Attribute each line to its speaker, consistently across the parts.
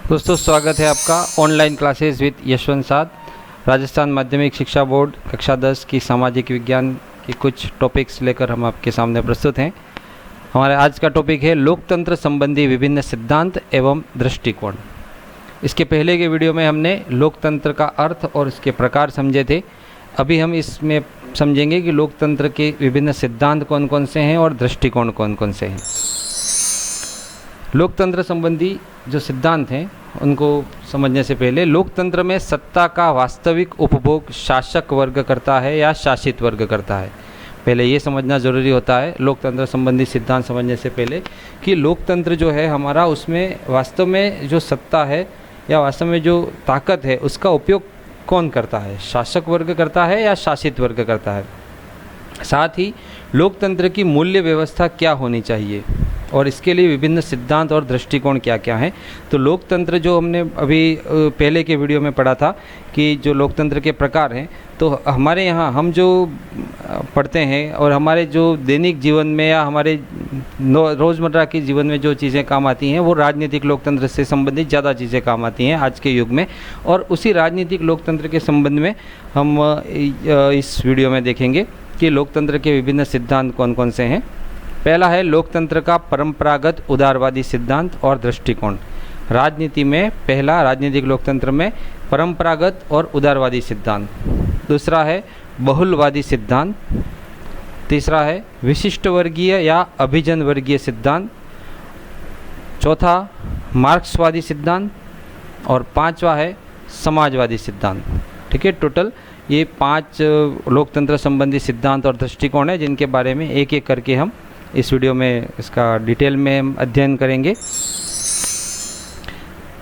Speaker 1: दोस्तों स्वागत है आपका ऑनलाइन क्लासेस विद यशवंत साथ। राजस्थान माध्यमिक शिक्षा बोर्ड कक्षा 10 की सामाजिक विज्ञान की कुछ टॉपिक्स लेकर हम आपके सामने प्रस्तुत हैं। हमारे आज का टॉपिक है लोकतंत्र संबंधी विभिन्न सिद्धांत एवं दृष्टिकोण। इसके पहले के वीडियो में हमने लोकतंत्र का अर्थ और इसके प्रकार समझे थे। अभी हम इसमें समझेंगे कि लोकतंत्र के विभिन्न सिद्धांत कौन कौन से हैं और दृष्टिकोण कौन कौन से हैं। लोकतंत्र संबंधी जो सिद्धांत हैं उनको समझने से पहले लोकतंत्र में सत्ता का वास्तविक उपभोग शासक वर्ग करता है या शासित वर्ग करता है, पहले ये समझना ज़रूरी होता है। लोकतंत्र संबंधी सिद्धांत समझने से पहले कि लोकतंत्र जो है हमारा, उसमें वास्तव में जो सत्ता है या वास्तव में जो ताकत है उसका उपयोग कौन करता है, शासक वर्ग करता है या शासित वर्ग करता है। साथ ही लोकतंत्र की मूल्य व्यवस्था क्या होनी चाहिए और इसके लिए विभिन्न सिद्धांत और दृष्टिकोण क्या क्या हैं। तो लोकतंत्र जो हमने अभी पहले के वीडियो में पढ़ा था कि जो लोकतंत्र के प्रकार हैं, तो हमारे यहाँ हम जो पढ़ते हैं और हमारे जो दैनिक जीवन में या हमारे रोज़मर्रा के जीवन में जो चीज़ें काम आती हैं वो राजनीतिक लोकतंत्र से संबंधित ज़्यादा चीज़ें काम आती हैं आज के युग में। और उसी राजनीतिक लोकतंत्र के संबंध में हम इस वीडियो में देखेंगे कि लोकतंत्र के विभिन्न सिद्धांत कौन कौन से हैं। पहला है लोकतंत्र का परंपरागत उदारवादी सिद्धांत और दृष्टिकोण। राजनीति में पहला, राजनीतिक लोकतंत्र में परंपरागत और उदारवादी सिद्धांत। दूसरा है बहुलवादी सिद्धांत। तीसरा है विशिष्ट वर्गीय या अभिजन वर्गीय सिद्धांत। चौथा मार्क्सवादी सिद्धांत और पांचवा है समाजवादी सिद्धांत। ठीक है, टोटल ये 5 लोकतंत्र संबंधी सिद्धांत और दृष्टिकोण है जिनके बारे में एक एक करके हम इस वीडियो में इसका डिटेल में हम अध्ययन करेंगे।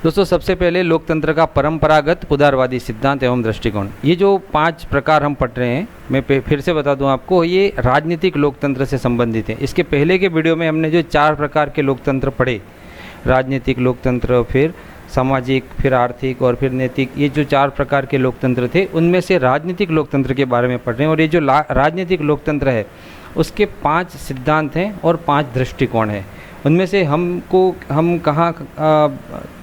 Speaker 1: दोस्तों सबसे पहले लोकतंत्र का परंपरागत उदारवादी सिद्धांत एवं दृष्टिकोण। ये जो 5 प्रकार हम पढ़ रहे हैं, मैं फिर से बता दूं आपको, ये राजनीतिक लोकतंत्र से संबंधित है। इसके पहले के वीडियो में हमने जो 4 प्रकार के लोकतंत्र पढ़े, राजनीतिक लोकतंत्र, फिर सामाजिक, फिर आर्थिक और फिर नैतिक, ये जो 4 प्रकार के लोकतंत्र थे उनमें से राजनीतिक लोकतंत्र के बारे में पढ़ रहे हैं। और ये जो राजनीतिक लोकतंत्र है उसके 5 सिद्धांत हैं और 5 दृष्टिकोण हैं। उनमें से हम कहाँ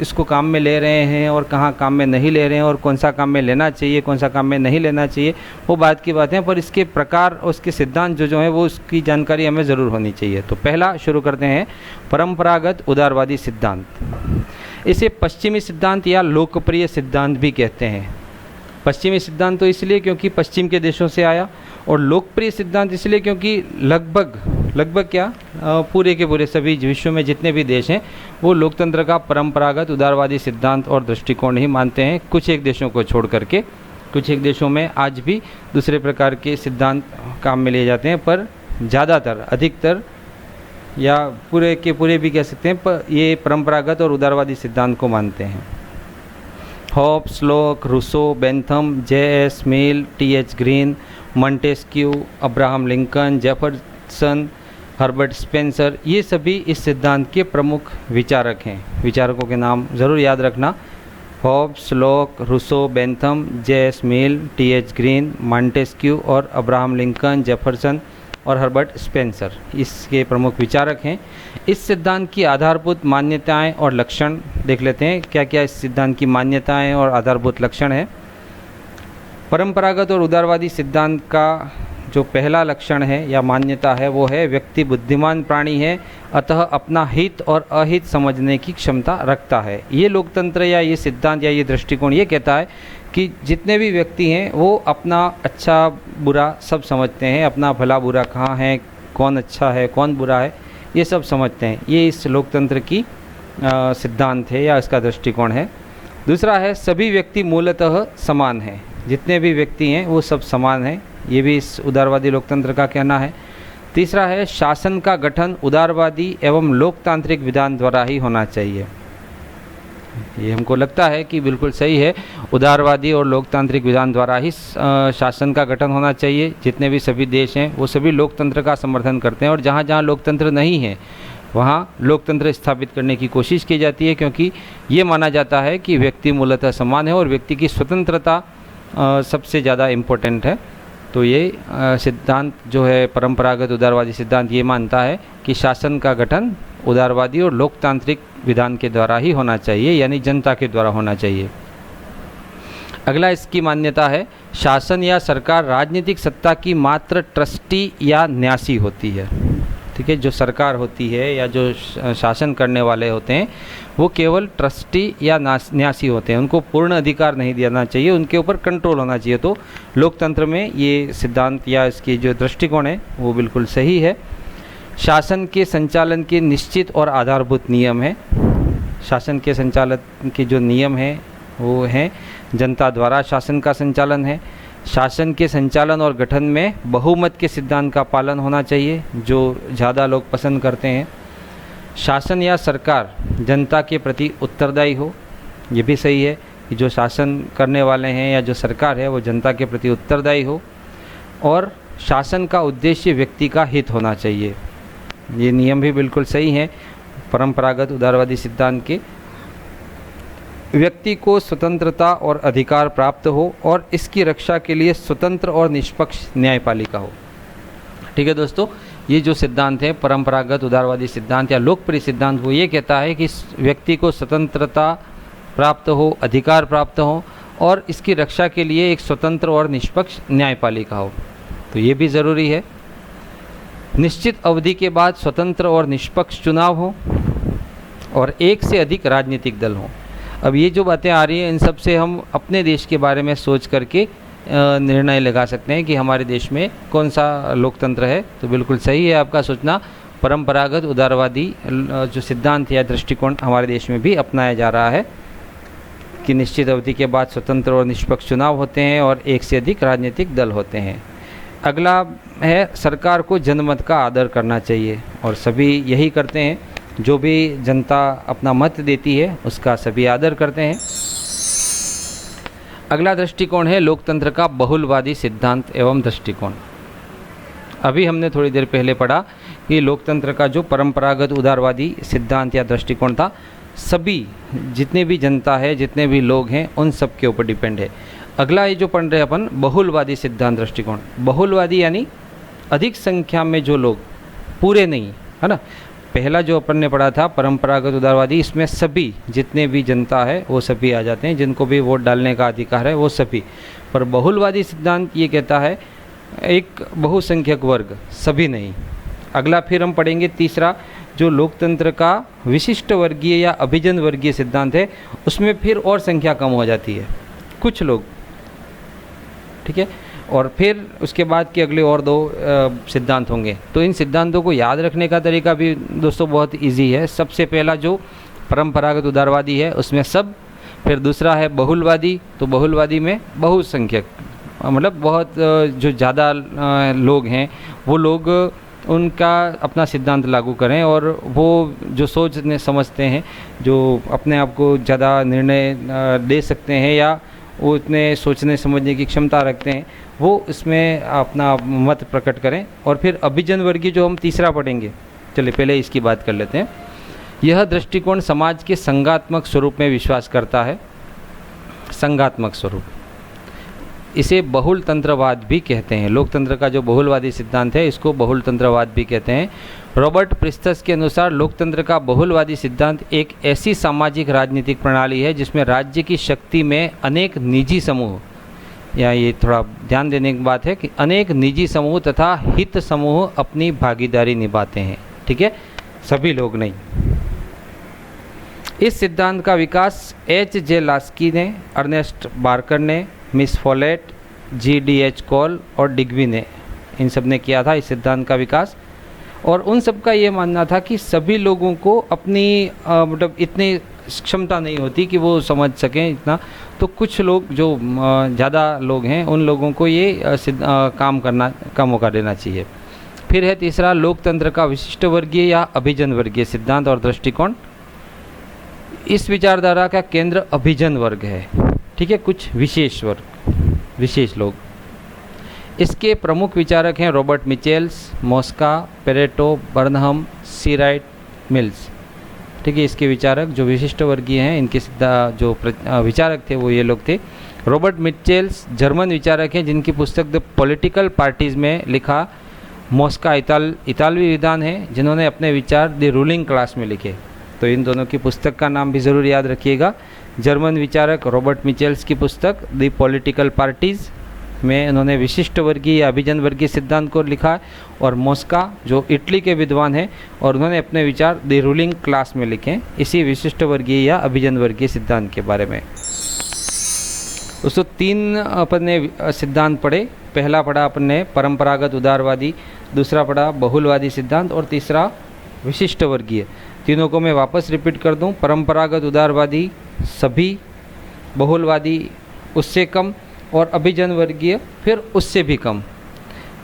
Speaker 1: इसको काम में ले रहे हैं और कहाँ काम में नहीं ले रहे हैं और कौन सा काम में लेना चाहिए, कौन सा काम में नहीं लेना चाहिए, वो बात की बात है। पर इसके प्रकार और उसके सिद्धांत जो हैं वो उसकी जानकारी हमें ज़रूर होनी चाहिए। तो पहला शुरू करते हैं परंपरागत उदारवादी सिद्धांत। इसे पश्चिमी सिद्धांत या लोकप्रिय सिद्धांत भी कहते हैं। पश्चिमी सिद्धांत तो इसलिए क्योंकि पश्चिम के देशों से आया, और लोकप्रिय सिद्धांत इसलिए क्योंकि लगभग क्या पूरे के पूरे सभी विश्व में जितने भी देश हैं वो लोकतंत्र का परंपरागत उदारवादी सिद्धांत और दृष्टिकोण ही मानते हैं, कुछ एक देशों को छोड़ करके। कुछ एक देशों में आज भी दूसरे प्रकार के सिद्धांत काम में लिए जाते हैं, पर ज़्यादातर, अधिकतर या पूरे के पूरे भी कह सकते हैं, पर ये परंपरागत और उदारवादी सिद्धांत को मानते हैं। Hobbes, Locke, Rousseau, Bentham, J.S. Mill, T.H. Green, Montesquieu, Abraham Lincoln, Jefferson, Herbert Spencer, ये सभी इस सिद्धांत के प्रमुख विचारक हैं। विचारकों के नाम ज़रूर याद रखना: Hobbes, Locke, Rousseau, Bentham, J.S. Mill, T.H. Green, Montesquieu और अब्राहम लिंकन, जेफरसन और हर्बर्ट स्पेंसर इसके प्रमुख विचारक हैं। इस सिद्धांत की आधारभूत मान्यताएं और लक्षण देख लेते हैं। क्या क्या इस सिद्धांत की मान्यताएं और आधारभूत लक्षण है। परंपरागत और उदारवादी सिद्धांत का जो पहला लक्षण है या मान्यता है वो है व्यक्ति बुद्धिमान प्राणी है, अतः अपना हित और अहित समझने की क्षमता रखता है। ये लोकतंत्र या ये सिद्धांत या ये दृष्टिकोण ये कहता है कि जितने भी व्यक्ति हैं वो अपना अच्छा बुरा सब समझते हैं, अपना भला बुरा कहाँ है, कौन अच्छा है कौन बुरा है, ये सब समझते हैं। ये इस लोकतंत्र की सिद्धांत है या इसका दृष्टिकोण है। दूसरा है सभी व्यक्ति मूलतः समान हैं, जितने भी व्यक्ति हैं वो सब समान हैं, ये भी इस उदारवादी लोकतंत्र का कहना है। तीसरा है शासन का गठन उदारवादी एवं लोकतांत्रिक विधान द्वारा ही होना चाहिए। ये हमको लगता है कि बिल्कुल सही है, उदारवादी और लोकतांत्रिक विधान द्वारा ही शासन का गठन होना चाहिए। जितने भी सभी देश हैं वो सभी लोकतंत्र का समर्थन करते हैं, और जहाँ जहाँ लोकतंत्र नहीं है वहाँ लोकतंत्र स्थापित करने की कोशिश की जाती है, क्योंकि ये माना जाता है कि व्यक्ति मूलतः समान है और व्यक्ति की स्वतंत्रता सबसे ज़्यादा इम्पोर्टेंट है। तो ये सिद्धांत जो है परंपरागत उदारवादी सिद्धांत ये मानता है कि शासन का गठन उदारवादी और लोकतांत्रिक विधान के द्वारा ही होना चाहिए, यानी जनता के द्वारा होना चाहिए। अगला इसकी मान्यता है, शासन या सरकार राजनीतिक सत्ता की मात्र ट्रस्टी या न्यासी होती है। ठीक है, जो सरकार होती है या जो शासन करने वाले होते हैं वो केवल ट्रस्टी या न्यासी होते हैं, उनको पूर्ण अधिकार नहीं देना चाहिए, उनके ऊपर कंट्रोल होना चाहिए। तो लोकतंत्र में ये सिद्धांत या इसकी जो दृष्टिकोण है वो बिल्कुल सही है। शासन के संचालन के निश्चित और आधारभूत नियम हैं। शासन के संचालन के जो नियम हैं वो हैं, जनता द्वारा शासन का संचालन है। शासन के संचालन और गठन में बहुमत के सिद्धांत का पालन होना चाहिए, जो ज़्यादा लोग पसंद करते हैं। शासन या सरकार जनता के प्रति उत्तरदायी हो, ये भी सही है कि जो शासन करने वाले हैं या जो सरकार है वो जनता के प्रति उत्तरदायी हो। और शासन का उद्देश्य व्यक्ति का हित होना चाहिए, ये नियम भी बिल्कुल सही हैं परंपरागत उदारवादी सिद्धांत के। व्यक्ति को स्वतंत्रता और अधिकार प्राप्त हो और इसकी रक्षा के लिए स्वतंत्र और निष्पक्ष न्यायपालिका हो। ठीक है दोस्तों, ये जो सिद्धांत है परंपरागत उदारवादी सिद्धांत या लोकप्रिय सिद्धांत, वो ये कहता है कि व्यक्ति को स्वतंत्रता प्राप्त हो, अधिकार प्राप्त हो और इसकी रक्षा के लिए एक स्वतंत्र और निष्पक्ष न्यायपालिका हो। तो ये भी ज़रूरी है। निश्चित अवधि के बाद स्वतंत्र और निष्पक्ष चुनाव हो और एक से अधिक राजनीतिक दल हों। अब ये जो बातें आ रही हैं इन सब से हम अपने देश के बारे में सोच करके निर्णय लगा सकते हैं कि हमारे देश में कौन सा लोकतंत्र है। तो बिल्कुल सही है आपका सोचना, परंपरागत उदारवादी जो सिद्धांत या दृष्टिकोण हमारे देश में भी अपनाया जा रहा है कि निश्चित अवधि के बाद स्वतंत्र और निष्पक्ष चुनाव होते हैं और एक से अधिक राजनीतिक दल होते हैं। अगला है, सरकार को जनमत का आदर करना चाहिए और सभी यही करते हैं। जो भी जनता अपना मत देती है उसका सभी आदर करते हैं। अगला दृष्टिकोण है लोकतंत्र का बहुलवादी सिद्धांत एवं दृष्टिकोण। अभी हमने थोड़ी देर पहले पढ़ा कि लोकतंत्र का जो परंपरागत उदारवादी सिद्धांत या दृष्टिकोण था, सभी जितने भी जनता है, जितने भी लोग हैं, उन सब के ऊपर डिपेंड है। अगला ये जो पढ़ रहे हैं अपन, बहुलवादी सिद्धांत दृष्टिकोण। बहुलवादी यानी अधिक संख्या में जो लोग, पूरे नहीं, है ना। पहला जो अपन ने पढ़ा था परंपरागत उदारवादी, इसमें सभी जितने भी जनता है वो सभी आ जाते हैं, जिनको भी वोट डालने का अधिकार है वो सभी। पर बहुलवादी सिद्धांत ये कहता है एक बहुसंख्यक वर्ग, सभी नहीं। अगला फिर हम पढ़ेंगे तीसरा, जो लोकतंत्र का विशिष्ट वर्गीय या अभिजन वर्गीय सिद्धांत है, उसमें फिर और संख्या कम हो जाती है, कुछ लोग। ठीक है, और फिर उसके बाद के अगले और दो सिद्धांत होंगे। तो इन सिद्धांतों को याद रखने का तरीका भी दोस्तों बहुत इजी है। सबसे पहला जो परंपरागत उदारवादी है उसमें सब, फिर दूसरा है बहुलवादी, तो बहुलवादी में बहुसंख्यक, मतलब बहुत जो ज़्यादा लोग हैं वो लोग उनका अपना सिद्धांत लागू करें और वो जो सोचने समझते हैं, जो अपने आप को ज़्यादा निर्णय दे सकते हैं या वो इतने सोचने समझने की क्षमता रखते हैं, वो इसमें अपना मत प्रकट करें। और फिर अभिजन वर्गीय जो हम तीसरा पढ़ेंगे, चलिए पहले इसकी बात कर लेते हैं। यह दृष्टिकोण समाज के संघात्मक स्वरूप में विश्वास करता है। संघात्मक स्वरूप, इसे बहुलतंत्रवाद भी कहते हैं। लोकतंत्र का जो बहुलवादी सिद्धांत है इसको बहुलतंत्रवाद भी कहते हैं। रॉबर्ट प्रिस्तस के अनुसार लोकतंत्र का बहुलवादी सिद्धांत एक ऐसी सामाजिक राजनीतिक प्रणाली है जिसमें राज्य की शक्ति में अनेक निजी समूह, या ये थोड़ा ध्यान देने की बात है कि अनेक निजी समूह तथा हित समूह अपनी भागीदारी निभाते हैं। ठीक है, सभी लोग नहीं। इस सिद्धांत का विकास H.J. लास्की ने, अर्नेस्ट बार्कर ने, मिस फॉलेट, G.D.H. कॉल और डिग्बी ने, इन सब ने किया था इस सिद्धांत का विकास। और उन सब का ये मानना था कि सभी लोगों को अपनी मतलब इतनी क्षमता नहीं होती कि वो समझ सकें इतना, तो कुछ लोग जो ज़्यादा लोग हैं उन लोगों को ये काम करना का मौका देना चाहिए। फिर है तीसरा, लोकतंत्र का विशिष्ट वर्गीय या अभिजन वर्गीय सिद्धांत और दृष्टिकोण। इस विचारधारा का केंद्र अभिजन वर्ग है। ठीक है, कुछ विशेष वर्ग, विशेष लोग। इसके प्रमुख विचारक हैं रॉबर्ट मिचेल्स, मोस्का, पेरेटो, बर्नहम, सी राइट, मिल्स। ठीक है, इसके विचारक जो विशिष्ट वर्गीय हैं, इनके जो विचारक थे वो ये लोग थे। रॉबर्ट मिचेल्स जर्मन विचारक हैं जिनकी पुस्तक द पॉलिटिकल पार्टीज़ में लिखा मोस्का इतालवी विद्वान हैं जिन्होंने अपने विचार द रूलिंग क्लास में लिखे। तो इन दोनों की पुस्तक का नाम भी ज़रूर याद रखिएगा। जर्मन विचारक रॉबर्ट मिचेल्स की पुस्तक द पॉलिटिकल पार्टीज़ में उन्होंने विशिष्ट वर्गीय या अभिजन वर्गीय सिद्धांत को लिखा है, और मोस्का जो इटली के विद्वान हैं और उन्होंने अपने विचार द रूलिंग क्लास में लिखे इसी विशिष्ट वर्गीय या अभिजन वर्गीय सिद्धांत के बारे में। दोस्तों 3 अपन ने सिद्धांत पढ़े। पहला पढ़ा अपन ने परंपरागत उदारवादी, दूसरा पढ़ा बहुलवादी सिद्धांत और तीसरा विशिष्ट वर्गीय। तीनों को मैं वापस रिपीट कर दूं। परंपरागत उदारवादी सभी, बहुलवादी उससे कम, और अभिजन वर्गीय फिर उससे भी कम।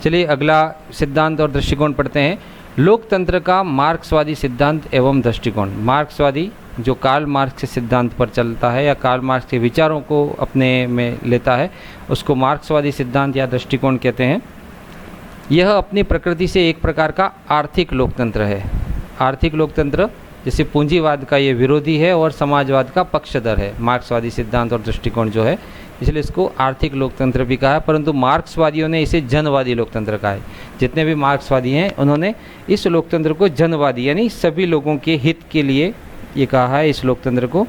Speaker 1: चलिए अगला सिद्धांत और दृष्टिकोण पढ़ते हैं। लोकतंत्र का मार्क्सवादी सिद्धांत एवं दृष्टिकोण। मार्क्सवादी जो कार्ल मार्क्स के सिद्धांत पर चलता है या कार्ल मार्क्स के विचारों को अपने में लेता है, उसको मार्क्सवादी सिद्धांत या दृष्टिकोण कहते हैं। यह अपनी प्रकृति से एक प्रकार का आर्थिक लोकतंत्र है। आर्थिक लोकतंत्र जैसे पूंजीवाद का ये विरोधी है और समाजवाद का पक्षधर है मार्क्सवादी सिद्धांत और दृष्टिकोण जो है, इसलिए इसको आर्थिक लोकतंत्र भी कहा है। परंतु मार्क्सवादियों ने इसे जनवादी लोकतंत्र कहा है। जितने भी मार्क्सवादी हैं उन्होंने इस लोकतंत्र को जनवादी यानी सभी लोगों के हित के लिए ये कहा है इस लोकतंत्र को।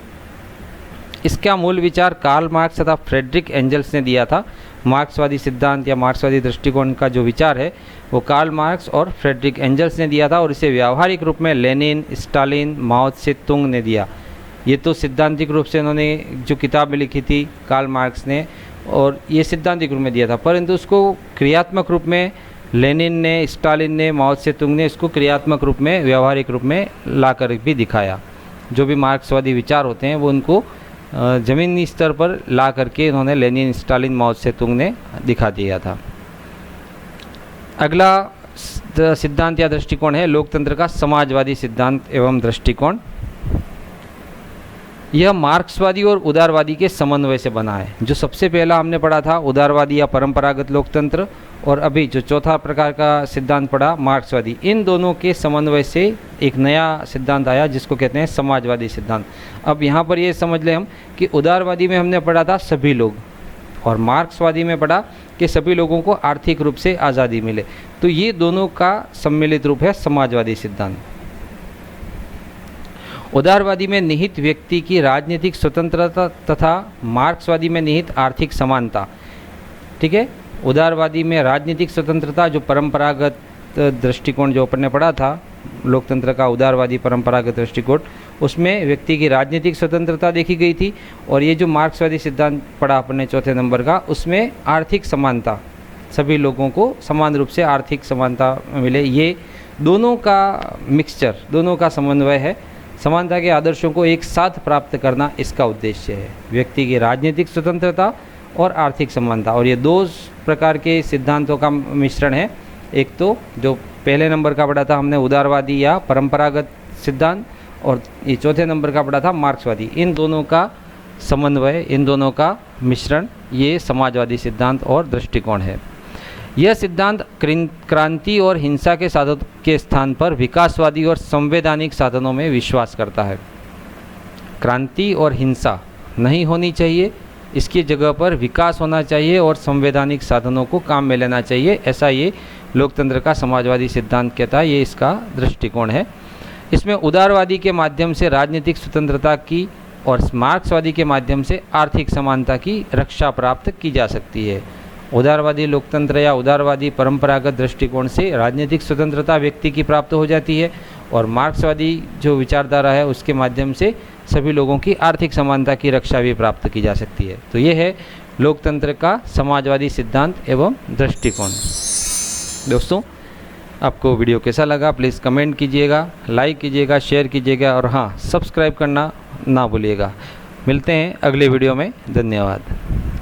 Speaker 1: इसका मूल विचार कार्ल मार्क्स तथा फ्रेडरिक एंजल्स ने दिया था। मार्क्सवादी सिद्धांत या मार्क्सवादी दृष्टिकोण का जो विचार है वो कार्ल मार्क्स और फ्रेडरिक एंजल्स ने दिया था, और इसे व्यावहारिक रूप में लेनिन, स्टालिन, माओ त्से तुंग ने दिया। ये तो सिद्धांतिक रूप से उन्होंने जो किताब में लिखी थी कार्ल मार्क्स ने, और ये सिद्धांतिक रूप में दिया था, परंतु उसको क्रियात्मक रूप में लेनिन ने, स्टालिन ने, माओ त्से तुंग ने इसको क्रियात्मक रूप में, व्यावहारिक रूप में लाकर भी दिखाया। जो भी मार्क्सवादी विचार होते हैं वो उनको ज़मीनी स्तर पर ला करके उन्होंने लेनिन, स्टालिन, माओ त्से तुंग ने दिखा दिया था। अगला सिद्धांत या दृष्टिकोण है लोकतंत्र का समाजवादी सिद्धांत एवं दृष्टिकोण। यह मार्क्सवादी और उदारवादी के समन्वय से बना है। जो सबसे पहला हमने पढ़ा था उदारवादी या परंपरागत लोकतंत्र, और अभी जो चौथा प्रकार का सिद्धांत पढ़ा मार्क्सवादी, इन दोनों के समन्वय से एक नया सिद्धांत आया जिसको कहते हैं समाजवादी सिद्धांत। अब यहाँ पर ये समझ लें हम कि उदारवादी में हमने पढ़ा था सभी लोग, और मार्क्सवादी में पढ़ा कि सभी लोगों को आर्थिक रूप से आज़ादी मिले। तो ये दोनों का सम्मिलित रूप है समाजवादी सिद्धांत। उदारवादी में निहित व्यक्ति की राजनीतिक स्वतंत्रता तथा मार्क्सवादी में निहित आर्थिक समानता। ठीक है, उदारवादी में राजनीतिक स्वतंत्रता, जो परंपरागत दृष्टिकोण जो अपन ने पढ़ा था लोकतंत्र का उदारवादी परंपरागत दृष्टिकोण, उसमें व्यक्ति की राजनीतिक स्वतंत्रता देखी गई थी, और ये जो मार्क्सवादी सिद्धांत पढ़ा अपन ने चौथे नंबर का, उसमें आर्थिक समानता, सभी लोगों को समान रूप से आर्थिक समानता मिले। ये दोनों का मिक्सचर, दोनों का समन्वय है। समानता के आदर्शों को एक साथ प्राप्त करना इसका उद्देश्य है, व्यक्ति की राजनीतिक स्वतंत्रता और आर्थिक समानता। और ये 2 प्रकार के सिद्धांतों का मिश्रण है। एक तो जो पहले नंबर का पढ़ा था हमने उदारवादी या परंपरागत सिद्धांत, और ये चौथे नंबर का पढ़ा था मार्क्सवादी। इन दोनों का समन्वय, इन दोनों का मिश्रण, ये समाजवादी सिद्धांत और दृष्टिकोण है। यह सिद्धांत क्रांति और हिंसा के साधनों के स्थान पर विकासवादी और संवैधानिक साधनों में विश्वास करता है। क्रांति और हिंसा नहीं होनी चाहिए, इसकी जगह पर विकास होना चाहिए और संवैधानिक साधनों को काम में लेना चाहिए, ऐसा ये लोकतंत्र का समाजवादी सिद्धांत कहता है। ये इसका दृष्टिकोण है। इसमें उदारवादी के माध्यम से राजनीतिक स्वतंत्रता की और मार्क्सवादी के माध्यम से आर्थिक समानता की रक्षा प्राप्त की जा सकती है। उदारवादी लोकतंत्र या उदारवादी परंपरागत दृष्टिकोण से राजनीतिक स्वतंत्रता व्यक्ति की प्राप्त हो जाती है, और मार्क्सवादी जो विचारधारा है उसके माध्यम से सभी लोगों की आर्थिक समानता की रक्षा भी प्राप्त की जा सकती है। तो ये है लोकतंत्र का समाजवादी सिद्धांत एवं दृष्टिकोण। दोस्तों, आपको वीडियो कैसा लगा प्लीज़ कमेंट कीजिएगा, लाइक कीजिएगा, शेयर कीजिएगा, और हाँ, सब्सक्राइब करना ना भूलिएगा। मिलते हैं अगले वीडियो में। धन्यवाद।